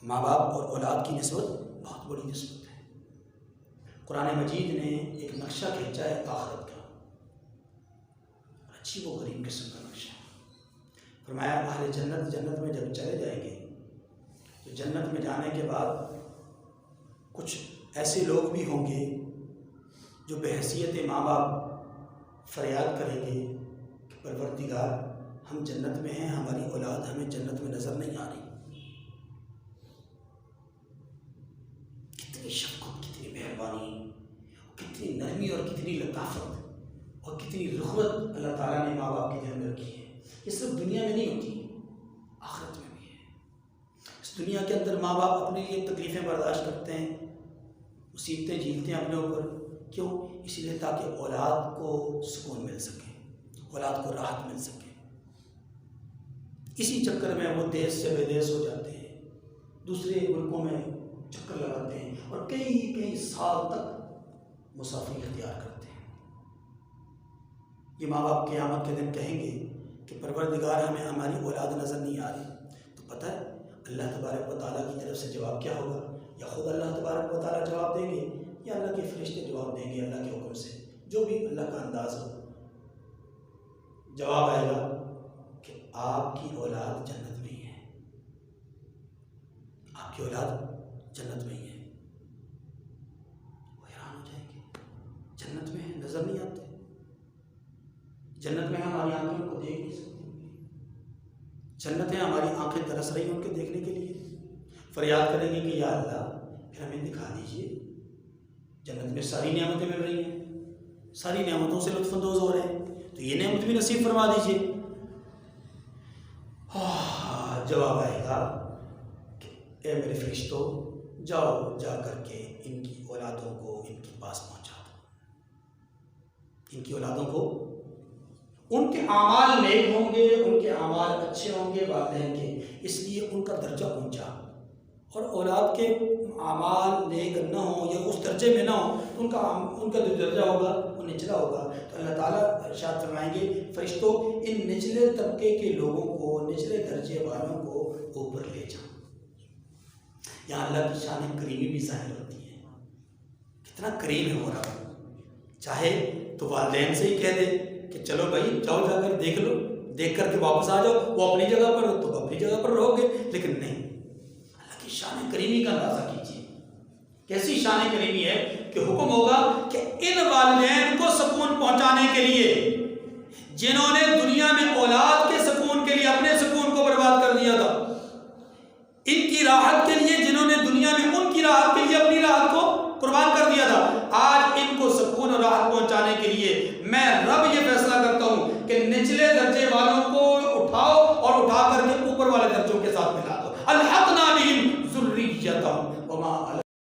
ماں باپ اور اولاد کی نسبت بہت بڑی نسبت ہے۔ قرآن مجید نے ایک نقشہ کھینچا ہے آخرت کا، عجیب و غریب قسم کا نقشہ۔ فرمایا اہل جنت جنت میں جب چلے جائیں گے تو جنت میں جانے کے بعد کچھ ایسے لوگ بھی ہوں گے جو بحیثیت ماں باپ فریاد کریں گے کہ پروردگار ہم جنت میں ہیں، ہماری اولاد ہمیں جنت میں نظر نہیں آ رہی۔ کتنی شفقت، کتنی مہربانی، کتنی نرمی اور کتنی لطافت اور کتنی رغبت اللہ تعالیٰ نے ماں باپ کے دل میں رکھی ہے۔ یہ صرف دنیا میں نہیں ہوتی، آخرت میں بھی ہے۔ اس دنیا کے اندر ماں باپ اپنے لیے تکلیفیں برداشت کرتے ہیں، مصیبتیں جھیلتے ہیں اپنے اوپر، کیوں؟ اسی لیے تاکہ اولاد کو سکون مل سکے، اولاد کو راحت مل سکے۔ اسی چکر میں وہ دیس سے بے دیس ہو جاتے ہیں، دوسرے ملکوں میں چکر لگاتے ہیں اور کئی سال تک مسافری اختیار کرتے ہیں۔ یہ ماں باپ قیامت کے دن کہیں گے کہ پروردگار ہمیں ہماری اولاد نظر نہیں آ رہی، تو پتہ ہے اللہ تبارک و تعالیٰ کی طرف سے جواب کیا ہوگا؟ یا خود اللہ تبارک و تعالیٰ جواب دیں گے یا اللہ کے فرشتے جواب دیں گے اللہ کے حکم سے، جو بھی اللہ کا انداز ہو۔ جواب آئے گا کہ آپ کی اولاد جنت میں ہی ہے، آپ کی اولاد جنت میں ہی ہے۔ وہ حیران ہو جائیں گے، جنت میں ہے، نظر نہیں آتے، جنت میں ہماری آنکھیں ان کو دیکھ نہیں سکتی، جنت ہے ہماری آنکھیں ترس رہی ہیں ان کے دیکھنے کے لیے، فریاد کریں گے کہ یا اللہ پھر ہمیں دکھا دیجیے، جنت میں ساری نعمتیں مل رہی ہیں، ساری نعمتوں سے لطف اندوز ہو رہے ہیں، تو یہ نعمت بھی نصیب فرما دیجیے۔ جواب آئے گا کہ اے میرے فرشتوں، جاؤ جا کر کے ان کی اولادوں کو ان کے پاس پہنچا دو، ان کی اولادوں کو، ان کے اعمال نیک ہوں گے، ان کے اعمال اچھے ہوں گے والدین کے، اس لیے ان کا درجہ اونچا، اور اولاد کے اعمال نیک نہ ہوں یا اس درجے میں نہ ہوں تو ان کا جو درجہ ہوگا وہ نچلا ہوگا۔ تو اللہ تعالیٰ ارشاد فرمائیں گے فرشتوں ان نچلے طبقے کے لوگوں کو، نچلے درجے والوں کو اوپر لے جاؤ۔ یہاں اللہ کی شان کریمی بھی ظاہر ہوتی ہے، کتنا کریم ہے وہ رب، چاہے تو والدین سے ہی کہہ دے کہ چلو بھائی جاؤ جا کر دیکھ لو، دیکھ کر کے واپس آ جاؤ، وہ اپنی جگہ پر تو اپنی جگہ پر رہو گے، لیکن نہیں، اللہ کی شان کریمی کا اندازہ کیجیے، کیسی شان کریمی ہے کہ حکم ہوگا کہ ان والدین کو سکون پہنچانے کے لیے جنہوں نے دنیا میں اولاد کے سکون کے لیے اپنے سکون کو برباد کر دیا تھا، ان کی راحت کے لیے جنہوں نے دنیا میں ان کی راحت کے لیے اپنی راحت کو قربان کر دیا تھا، آج ان کو سکون اور راحت پہنچانے کے لیے میں رب یہ فیصلہ کرتا ہوں کہ نچلے درجے والوں کو